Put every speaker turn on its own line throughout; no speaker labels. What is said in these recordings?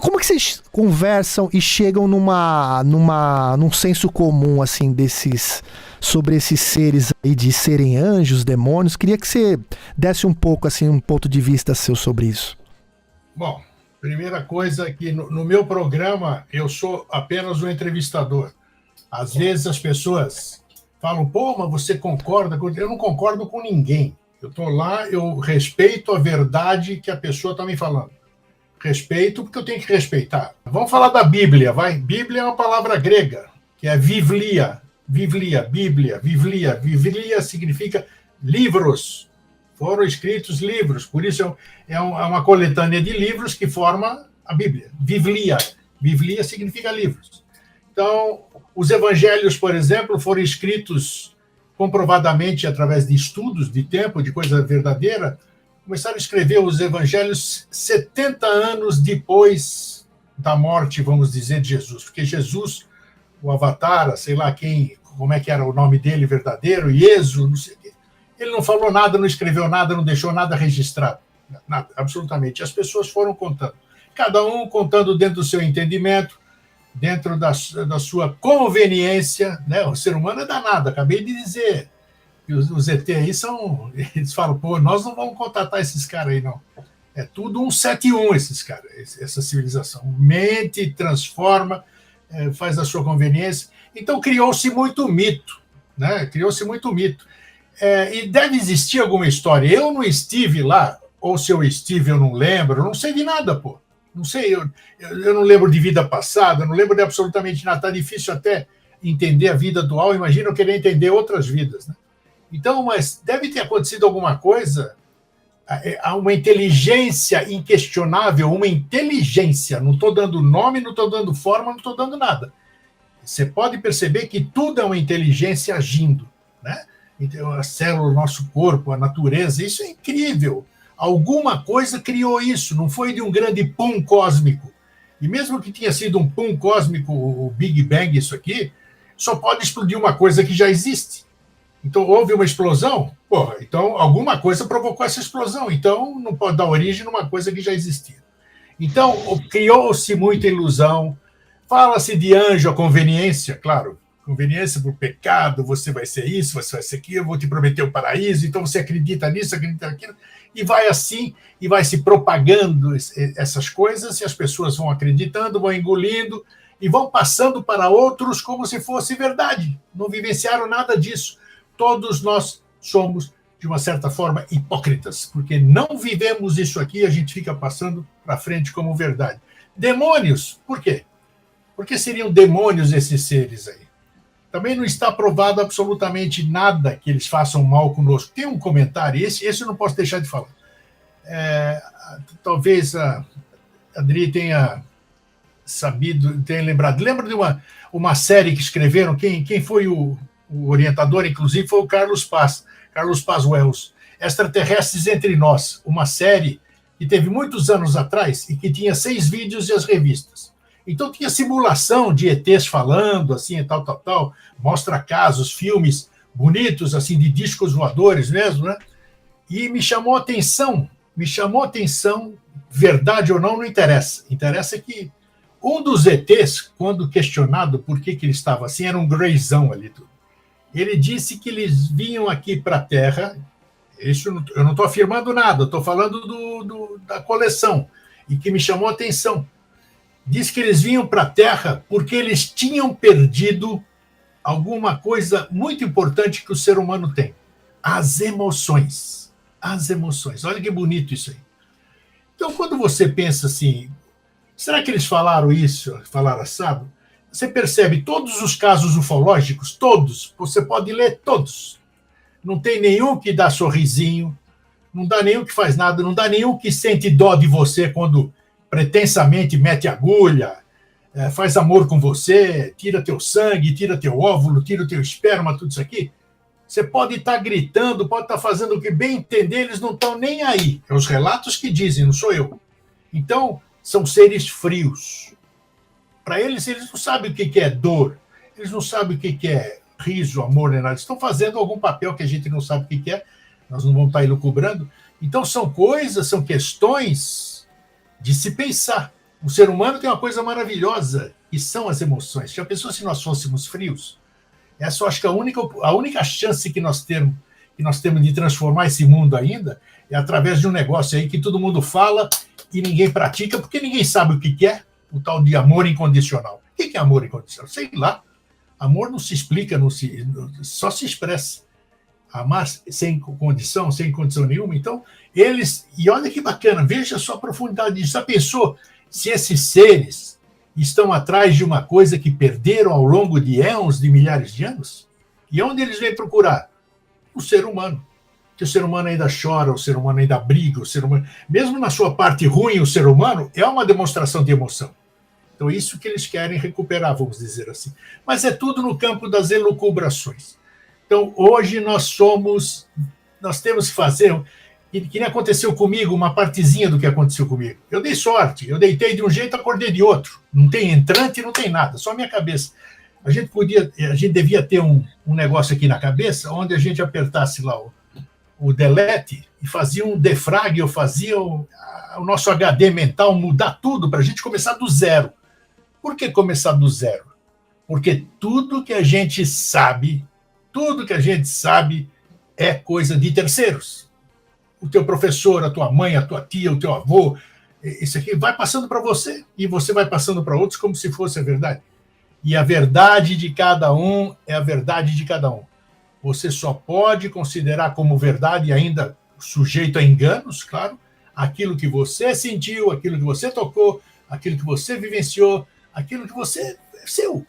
Como é que vocês conversam e chegam num senso comum, assim, sobre esses seres aí, de serem anjos, demônios? Queria que você desse um pouco, assim, um ponto de vista seu sobre isso.
Bom, primeira coisa é que no meu programa eu sou apenas um entrevistador. Às vezes as pessoas falam, pô, mas você concorda com... Eu não concordo com ninguém. Eu estou lá, eu respeito a verdade que a pessoa está me falando. Respeito porque eu tenho que respeitar. Vamos falar da Bíblia, vai? Bíblia é uma palavra grega, que é vivlia. Vivlia, Bíblia, vivlia. Vivlia significa livros. Foram escritos livros, por isso é uma coletânea de livros que forma a Bíblia. Vivlia. Vivlia significa livros. Então, os evangelhos, por exemplo, foram escritos comprovadamente através de estudos de tempo, de coisa verdadeira. Começaram a escrever os evangelhos 70 anos depois da morte, vamos dizer, de Jesus. Porque Jesus, o Avatar, sei lá como é que era o nome dele verdadeiro, Iesu, não sei o quê. Ele não falou nada, não escreveu nada, não deixou nada registrado. Nada, absolutamente. As pessoas foram contando. Cada um contando dentro do seu entendimento, dentro da sua conveniência. Né? O ser humano é danado, acabei de dizer. E os ET aí eles falam, pô, nós não vamos contratar esses caras aí, não. É tudo 171 esses caras, essa civilização. Mente, transforma, faz a sua conveniência. Então criou-se muito mito, né? Criou-se muito mito. E deve existir alguma história. Eu não estive lá, ou se eu estive, eu não lembro, eu não sei de nada, pô. Não sei, eu não lembro de vida passada, eu não lembro de absolutamente nada. Está difícil até entender a vida dual, imagina eu querer entender outras vidas, né? Então, mas deve ter acontecido alguma coisa, há uma inteligência inquestionável, uma inteligência, não estou dando nome, não estou dando forma, não estou dando nada. Você pode perceber que tudo é uma inteligência agindo, né? Então, a célula, o nosso corpo, a natureza, isso é incrível. Alguma coisa criou isso, não foi de um grande pum cósmico. E mesmo que tenha sido um pum cósmico, o Big Bang, isso aqui, só pode explodir uma coisa que já existe. Então, houve uma explosão? Porra, então alguma coisa provocou essa explosão. Então, não pode dar origem numa coisa que já existia. Então, criou-se muita ilusão. Fala-se de anjo, a conveniência, claro. Conveniência por pecado, você vai ser isso, você vai ser aquilo, eu vou te prometer o paraíso, então você acredita nisso, acredita naquilo, e vai assim, e vai se propagando essas coisas, e as pessoas vão acreditando, vão engolindo, e vão passando para outros como se fosse verdade. Não vivenciaram nada disso. Todos nós somos, de uma certa forma, hipócritas, porque não vivemos isso aqui, a gente fica passando para frente como verdade. Demônios, por quê? Por que seriam demônios esses seres aí? Também não está provado absolutamente nada que eles façam mal conosco. Tem um comentário, esse eu não posso deixar de falar. Talvez a Adri tenha sabido, tenha lembrado. Lembra de uma série que escreveram? Quem foi o orientador, inclusive, foi o Carlos Paz Wells, Extraterrestres Entre Nós, uma série que teve muitos anos atrás e que tinha 6 vídeos e as revistas. Então tinha simulação de ETs falando, assim, tal, mostra casos, filmes bonitos, assim, de discos voadores mesmo, né? E me chamou a atenção, verdade ou não interessa. Interessa que um dos ETs, quando questionado por que ele estava assim, era um greizão ali, tudo. Ele disse que eles vinham aqui para a Terra, isso eu não estou afirmando nada, estou falando da coleção, e que me chamou a atenção. Diz que eles vinham para a Terra porque eles tinham perdido alguma coisa muito importante que o ser humano tem: as emoções. As emoções. Olha que bonito isso aí. Então, quando você pensa assim, será que eles falaram isso, falaram assado? Você percebe todos os casos ufológicos, todos, você pode ler todos. Não tem nenhum que dá sorrisinho, não dá nenhum que faz nada, não dá nenhum que sente dó de você quando pretensamente mete agulha, faz amor com você, tira teu sangue, tira teu óvulo, tira teu esperma, tudo isso aqui. Você pode estar gritando, pode estar fazendo o que bem entender, eles não estão nem aí. É os relatos que dizem, não sou eu. Então, são seres frios. Para eles não sabem o que é dor, eles não sabem o que é riso, amor, nem nada. Eles estão fazendo algum papel que a gente não sabe o que é, nós não vamos estar elucubrando. Então, são coisas, são questões de se pensar. O ser humano tem uma coisa maravilhosa, que são as emoções. Já pensou se nós fôssemos frios? Essa eu acho que a única chance que nós temos de transformar esse mundo ainda é através de um negócio aí que todo mundo fala e ninguém pratica, porque ninguém sabe o que é o tal de amor incondicional. O que é amor incondicional? Sei lá. Amor não se explica, só se expressa. Amar sem condição nenhuma. Então, e olha que bacana, veja só a profundidade disso. Já pensou se esses seres estão atrás de uma coisa que perderam ao longo de éons, de milhares de anos? E onde eles vêm procurar? O ser humano. Que o ser humano ainda chora, o ser humano ainda briga, o ser humano, mesmo na sua parte ruim, o ser humano é uma demonstração de emoção. Então, isso que eles querem recuperar, vamos dizer assim. Mas é tudo no campo das elucubrações. Então, hoje nós temos que fazer, que nem aconteceu comigo, uma partezinha do que aconteceu comigo. Eu dei sorte, eu deitei de um jeito, acordei de outro. Não tem entrante, não tem nada, só a minha cabeça. A gente devia ter um negócio aqui na cabeça, onde a gente apertasse lá o delete e fazia um defrag, eu fazia o nosso HD mental mudar tudo para a gente começar do zero. Por que começar do zero? Porque tudo que a gente sabe é coisa de terceiros. O teu professor, a tua mãe, a tua tia, o teu avô, isso aqui vai passando para você e você vai passando para outros como se fosse a verdade. E a verdade de cada um é a verdade de cada um. Você só pode considerar como verdade, ainda sujeito a enganos, claro, aquilo que você sentiu, aquilo que você tocou, aquilo que você vivenciou, aquilo que você é seu.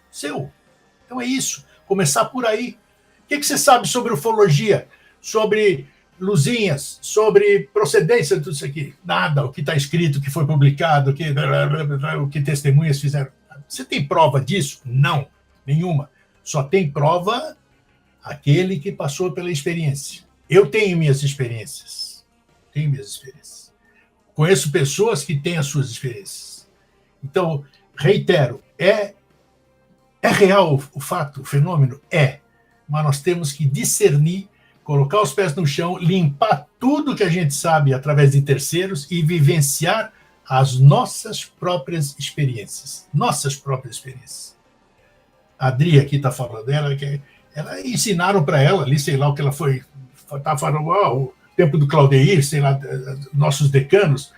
Então é isso, começar por aí. O que você sabe sobre ufologia, sobre luzinhas, sobre procedência de tudo isso aqui? Nada, o que está escrito, o que foi publicado, o que testemunhas fizeram. Você tem prova disso? Não, nenhuma. Só tem prova aquele que passou pela experiência. Eu tenho minhas experiências. Conheço pessoas que têm as suas experiências. Então, reitero, é real o fato, o fenômeno? É. Mas nós temos que discernir, colocar os pés no chão, limpar tudo que a gente sabe através de terceiros e vivenciar as nossas próprias experiências. A Adri aqui está falando dela, que ela ensinaram para ela ali, sei lá o que ela foi, estava falando, o tempo do Claudeir, sei lá, nossos decanos,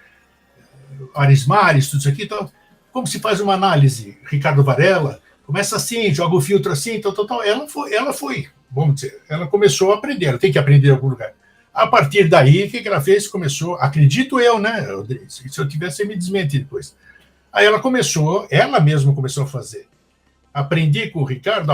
Arismares, tudo isso aqui, então, como se faz uma análise? Ricardo Varela, começa assim, joga o filtro assim, tal. Ela foi, vamos dizer, ela começou a aprender, ela tem que aprender em algum lugar. A partir daí, o que ela fez? Começou, acredito eu, né? Se eu tivesse, você me desmente depois. Aí ela mesma começou a fazer. Aprendi com o Ricardo.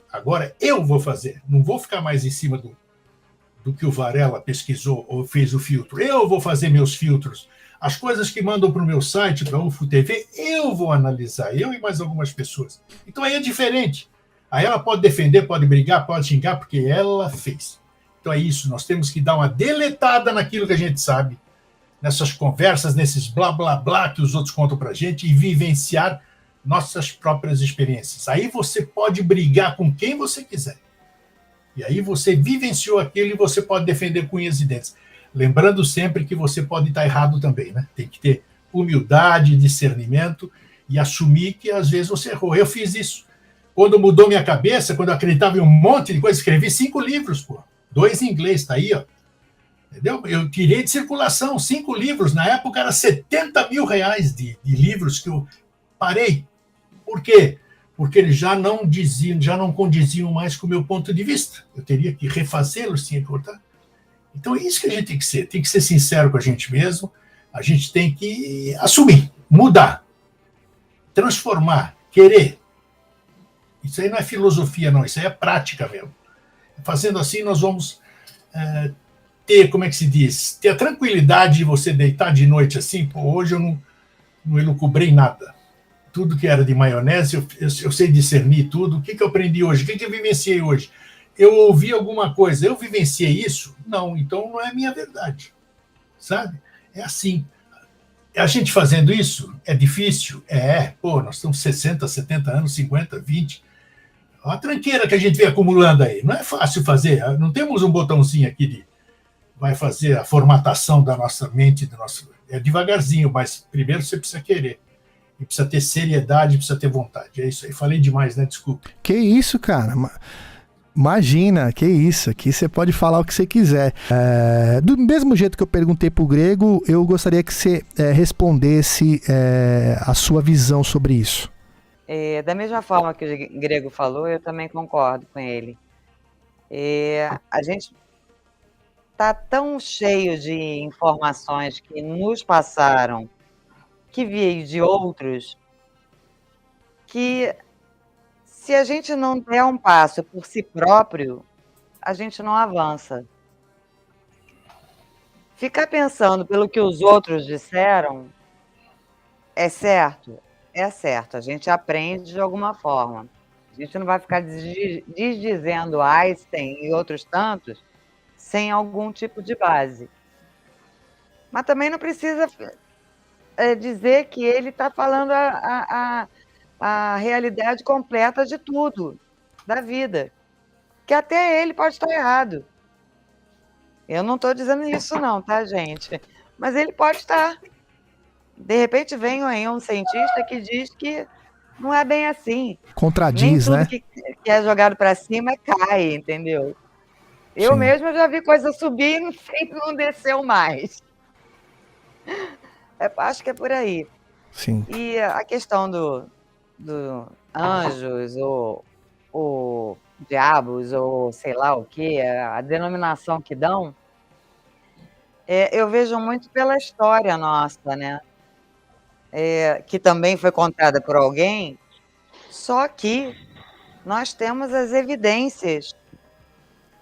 Agora eu vou fazer. Não vou ficar mais em cima do que o Varela pesquisou ou fez o filtro. Eu vou fazer meus filtros. As coisas que mandam para o meu site, para a UFO TV, eu vou analisar. Eu e mais algumas pessoas. Então aí é diferente. Aí ela pode defender, pode brigar, pode xingar, porque ela fez. Então é isso, nós temos que dar uma deletada naquilo que a gente sabe, nessas conversas, nesses blá, blá, blá que os outros contam para a gente e vivenciar nossas próprias experiências. Aí você pode brigar com quem você quiser. E aí você vivenciou aquilo e você pode defender com unhas e dentes. Lembrando sempre que você pode estar errado também, né? Tem que ter humildade, discernimento e assumir que às vezes você errou. Eu fiz isso. Quando mudou minha cabeça, quando eu acreditava em um monte de coisa, escrevi 5 livros, pô. 2 em inglês, tá aí, ó. Entendeu? Eu tirei de circulação 5 livros. Na época era R$70 mil de livros que eu parei. Por quê? Porque eles já não condiziam mais com o meu ponto de vista. Eu teria que refazê-los, tinha que cortar. Então é isso que a gente tem que ser sincero com a gente mesmo, a gente tem que assumir, mudar, transformar, querer. Isso aí não é filosofia, não, isso aí é prática mesmo. Fazendo assim, nós vamos ter, como é que se diz, ter a tranquilidade de você deitar de noite assim, pô, hoje eu não elucubrei nada. Tudo que era de maionese, eu sei discernir tudo. O que eu aprendi hoje? O que eu vivenciei hoje? Eu ouvi alguma coisa, eu vivenciei isso? Não, então não é minha verdade. Sabe? É assim. A gente fazendo isso é difícil? Pô, nós estamos 60, 70 anos, 50, 20. Olha a tranqueira que a gente vem acumulando aí. Não é fácil fazer. Não temos um botãozinho aqui de vai fazer a formatação da nossa mente, do nosso. É devagarzinho, mas primeiro você precisa querer. E precisa ter seriedade, precisa ter vontade. É isso aí. Falei demais, né? Desculpa.
Que isso, cara. Imagina, que isso. Aqui você pode falar o que você quiser. Do mesmo jeito que eu perguntei pro Grego, eu gostaria que você respondesse a sua visão sobre isso.
Da mesma forma que o Grego falou, eu também concordo com ele. A gente está tão cheio de informações que nos passaram, que veio de outros, que se a gente não der um passo por si próprio, a gente não avança. Ficar pensando pelo que os outros disseram é certo? É certo, a gente aprende de alguma forma. A gente não vai ficar desdizendo Einstein e outros tantos sem algum tipo de base. Mas também não precisa dizer que ele está falando a realidade completa de tudo, da vida. Que até ele pode estar errado. Eu não estou dizendo isso não, tá, gente? Mas ele pode estar. De repente vem aí um cientista que diz que não é bem assim.
Contradiz,
Nem
né?
tudo que é jogado para cima cai, entendeu? Eu
Sim.
mesma já vi coisa subir e sempre não desceu mais. Acho que é por aí.
Sim.
E a questão do anjos ou diabos ou sei lá o que, a denominação que dão, eu vejo muito pela história nossa, né? Que também foi contada por alguém, só que nós temos as evidências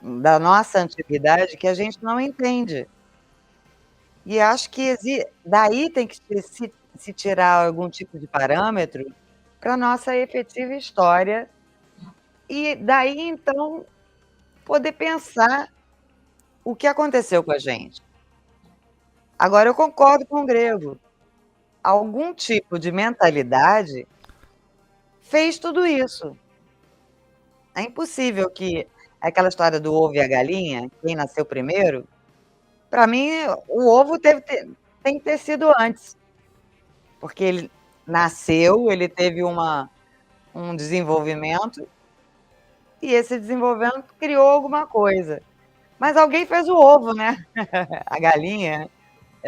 da nossa antiguidade que a gente não entende. E acho que daí tem que se tirar algum tipo de parâmetro para a nossa efetiva história e daí, então, poder pensar o que aconteceu com a gente. Agora, eu concordo com o Grego. Algum tipo de mentalidade fez tudo isso. É impossível que aquela história do ovo e a galinha, quem nasceu primeiro, para mim, o ovo tem que ter sido antes. Porque ele nasceu, ele teve um desenvolvimento, e esse desenvolvimento criou alguma coisa. Mas alguém fez o ovo, né? A galinha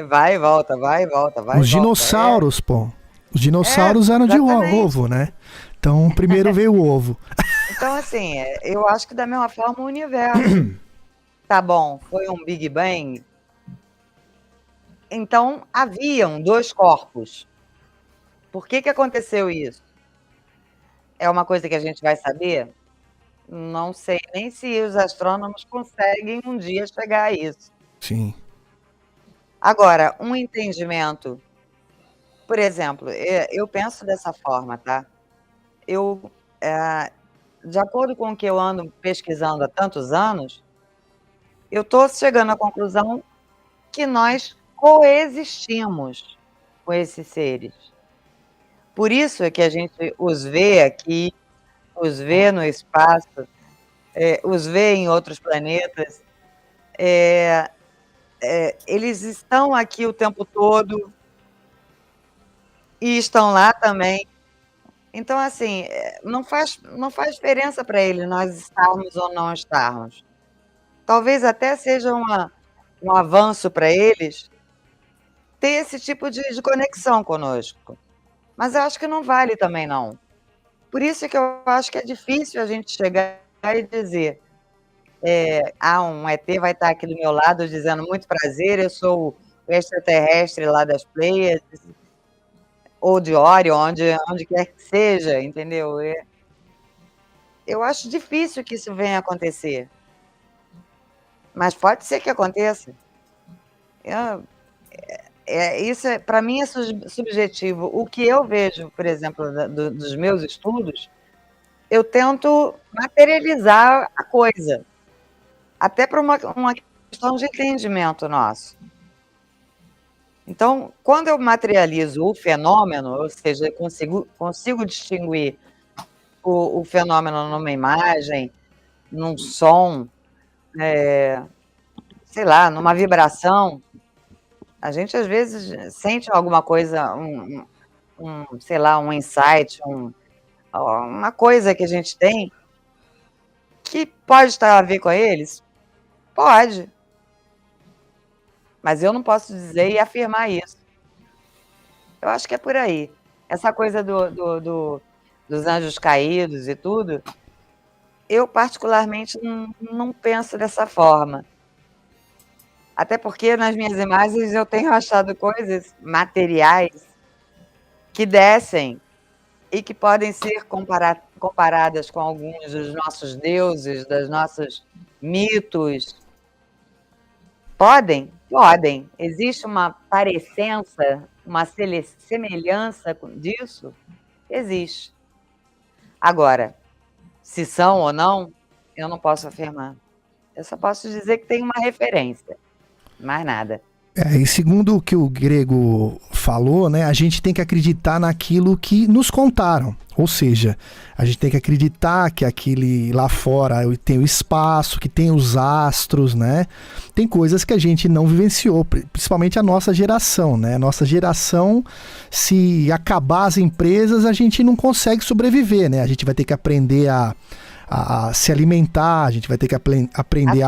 vai e volta, vai e volta, vai e volta.
Os dinossauros, pô. Os dinossauros eram de ovo, né? Então, primeiro veio o ovo.
Então, assim, eu acho que da mesma forma o universo. Tá bom, foi um Big Bang. Então, haviam dois corpos. Por que aconteceu isso? É uma coisa que a gente vai saber? Não sei nem se os astrônomos conseguem um dia chegar a isso.
Sim.
Agora, um entendimento, por exemplo, eu penso dessa forma, tá? De acordo com o que eu ando pesquisando há tantos anos, eu estou chegando à conclusão que nós coexistimos com esses seres. Por isso é que a gente os vê aqui, os vê no espaço, os vê em outros planetas. Eles estão aqui o tempo todo e estão lá também. Então, assim, não faz diferença para eles nós estarmos ou não estarmos. Talvez até seja um avanço para eles ter esse tipo de conexão conosco. Mas eu acho que não vale também, não. Por isso que eu acho que é difícil a gente chegar e dizer um ET vai estar aqui do meu lado dizendo muito prazer, eu sou o extraterrestre lá das Pleiades, ou de Órion, onde quer que seja, entendeu? Eu acho difícil que isso venha a acontecer. Mas pode ser que aconteça. Isso, para mim, é subjetivo. O que eu vejo, por exemplo, dos meus estudos, eu tento materializar a coisa, até para uma questão de entendimento nosso. Então, quando eu materializo o fenômeno, ou seja, consigo distinguir o fenômeno numa imagem, num som, sei lá, numa vibração, A gente, às vezes, sente alguma coisa, sei lá, um insight, uma coisa que a gente tem que pode estar a ver com eles? Pode. Mas eu não posso dizer e afirmar isso. Eu acho que é por aí. Essa coisa dos anjos caídos e tudo, eu particularmente não penso dessa forma. Até porque nas minhas imagens eu tenho achado coisas materiais que descem e que podem ser comparadas com alguns dos nossos deuses, dos nossos mitos. Podem? Podem. Existe uma parecença, uma semelhança disso? Existe. Agora, se são ou não, eu não posso afirmar. Eu só posso dizer que tem uma referência, mais nada.
E segundo o que o Grego falou, né, a gente tem que acreditar naquilo que nos contaram. Ou seja, a gente tem que acreditar que aquele lá fora tem o espaço, que tem os astros, né? Tem coisas que a gente não vivenciou, principalmente a nossa geração, né? Nossa geração, se acabar as empresas, a gente não consegue sobreviver, né? A gente vai ter que aprender a se alimentar, a gente vai ter que aprender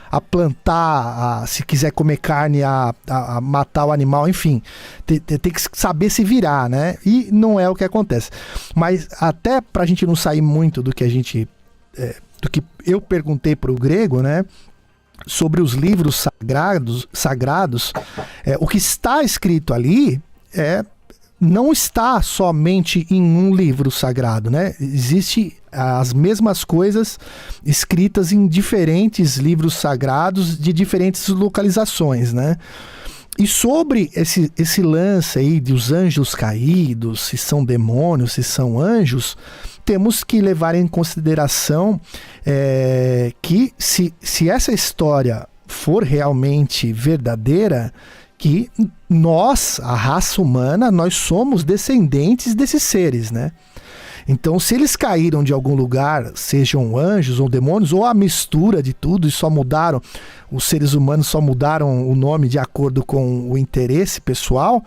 a plantar, se quiser comer carne, a matar o animal, enfim, tem que saber se virar, né? E não é o que acontece. Mas até pra gente não sair muito do que a gente, do que eu perguntei pro Grego, né? Sobre os livros sagrados, o que está escrito ali não está somente em um livro sagrado, né? Existe as mesmas coisas escritas em diferentes livros sagrados de diferentes localizações, né? E sobre esse lance aí dos anjos caídos, se são demônios, se são anjos, temos que levar em consideração que se essa história for realmente verdadeira, que nós, a raça humana, nós somos descendentes desses seres, né? Então, se eles caíram de algum lugar, sejam anjos ou demônios, ou a mistura de tudo e só mudaram, os seres humanos só mudaram o nome de acordo com o interesse pessoal,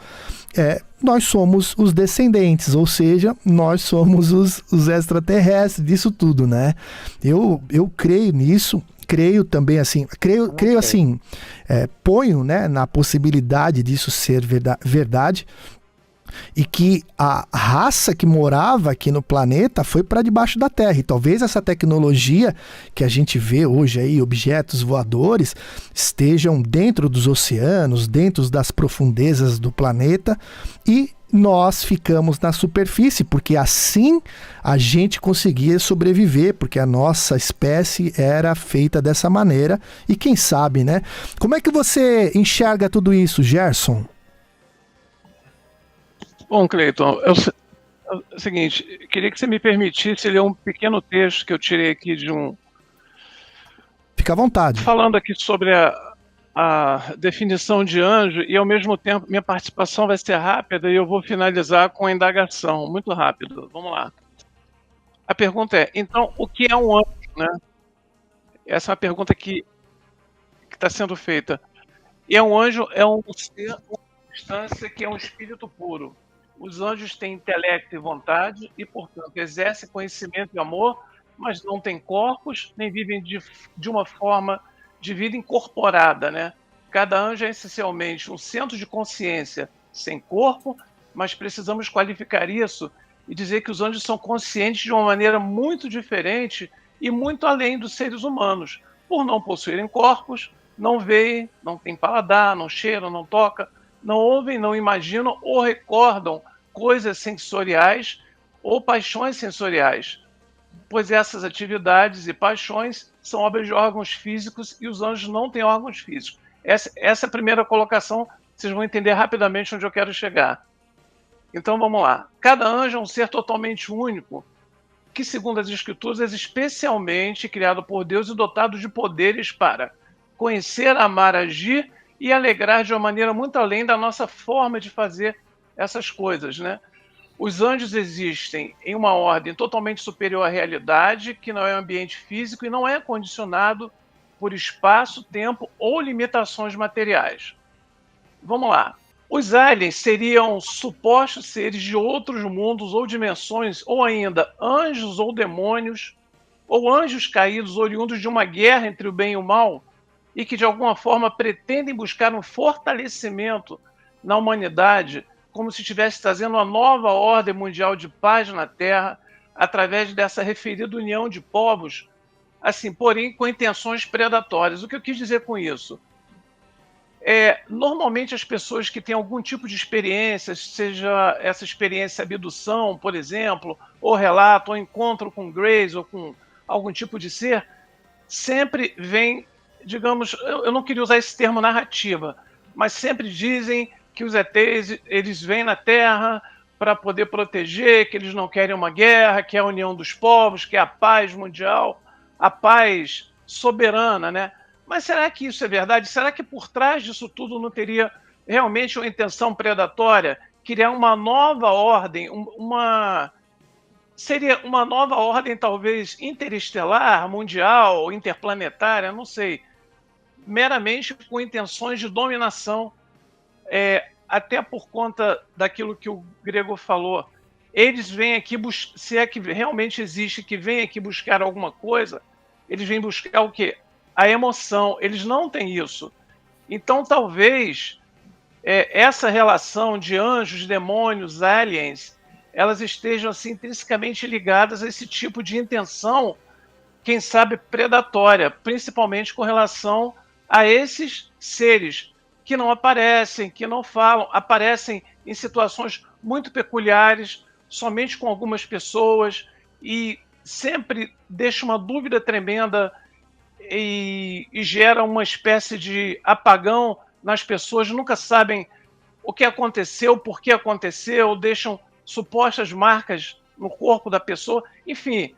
nós somos os descendentes, ou seja, nós somos os extraterrestres disso tudo, né? Eu creio nisso. Creio também assim, creio assim, ponho, né, na possibilidade disso ser verdade, e que a raça que morava aqui no planeta foi para debaixo da Terra, e talvez essa tecnologia que a gente vê hoje aí, objetos voadores, estejam dentro dos oceanos, dentro das profundezas do planeta, e nós ficamos na superfície, porque assim a gente conseguia sobreviver, porque a nossa espécie era feita dessa maneira, e quem sabe, né? Como é que você enxerga tudo isso, Gerson?
Bom, Cleiton, é o seguinte, queria que você me permitisse ler um pequeno texto que eu tirei aqui de um...
Fica à vontade.
Falando aqui sobre a definição de anjo, e ao mesmo tempo minha participação vai ser rápida e eu vou finalizar com a indagação, muito rápido. Vamos lá. A pergunta é, então, o que é um anjo, né? Essa é uma pergunta que está sendo feita. E um anjo é um ser, uma substância que é um espírito puro. Os anjos têm intelecto e vontade e, portanto, exercem conhecimento e amor, mas não têm corpos, nem vivem de uma forma de vida incorporada, né? Cada anjo é essencialmente um centro de consciência sem corpo, mas precisamos qualificar isso e dizer que os anjos são conscientes de uma maneira muito diferente e muito além dos seres humanos, por não possuírem corpos, não veem, não têm paladar, não cheiram, não tocam, não ouvem, não imaginam ou recordam coisas sensoriais ou paixões sensoriais, pois essas atividades e paixões são obras de órgãos físicos e os anjos não têm órgãos físicos. Essa é a primeira colocação, vocês vão entender rapidamente onde eu quero chegar. Então vamos lá. Cada anjo é um ser totalmente único, que segundo as Escrituras é especialmente criado por Deus e dotado de poderes para conhecer, amar, agir e alegrar de uma maneira muito além da nossa forma de fazer essas coisas, né? Os anjos existem em uma ordem totalmente superior à realidade, que não é um ambiente físico e não é condicionado por espaço, tempo ou limitações materiais. Vamos lá. Os aliens seriam supostos seres de outros mundos ou dimensões, ou ainda anjos ou demônios, ou anjos caídos oriundos de uma guerra entre o bem e o mal, e que de alguma forma pretendem buscar um fortalecimento na humanidade, como se estivesse trazendo uma nova ordem mundial de paz na Terra, através dessa referida união de povos, assim, porém com intenções predatórias. O que eu quis dizer com isso? Normalmente as pessoas que têm algum tipo de experiência, seja essa experiência abdução, por exemplo, ou relato, ou encontro com Grace, ou com algum tipo de ser, sempre vem, digamos, eu não queria usar esse termo narrativa, mas sempre dizem que os ETs, eles vêm na Terra para poder proteger, que eles não querem uma guerra, que é a união dos povos, que é a paz mundial, a paz soberana, né? Mas será que isso é verdade? Será que por trás disso tudo não teria realmente uma intenção predatória? Criar uma nova ordem, seria uma nova ordem talvez interestelar, mundial, interplanetária, não sei, meramente com intenções de dominação, até por conta daquilo que o Grego falou. Eles vêm aqui, se é que realmente existe, que vem aqui buscar alguma coisa, eles vêm buscar o quê? A emoção. Eles não têm isso. Então, talvez essa relação de anjos, demônios, aliens, elas estejam assim, intrinsecamente ligadas a esse tipo de intenção, quem sabe predatória, principalmente com relação a esses seres que não aparecem, que não falam, aparecem em situações muito peculiares, somente com algumas pessoas, e sempre deixa uma dúvida tremenda e gera uma espécie de apagão nas pessoas, nunca sabem o que aconteceu, por que aconteceu, deixam supostas marcas no corpo da pessoa, enfim,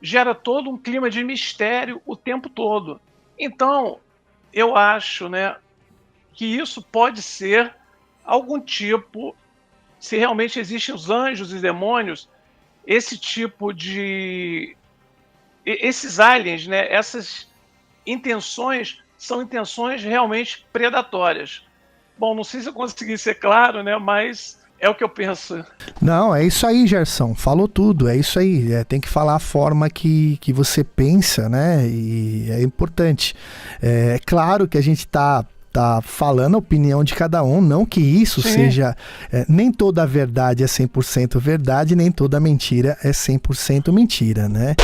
gera todo um clima de mistério o tempo todo. Então, eu acho, né, que isso pode ser algum tipo, se realmente existem os anjos e demônios, esse tipo de... esses aliens, né, essas intenções são intenções realmente predatórias. Bom, não sei se eu consegui ser claro, né, mas é o que eu penso.
Não, é isso aí, Gerson. Falou tudo, é isso aí. Tem que falar a forma que você pensa, né? E é importante. É claro que a gente tá falando a opinião de cada um, não que isso
Sim.
seja... nem toda verdade é 100% verdade, nem toda mentira é 100% mentira, né?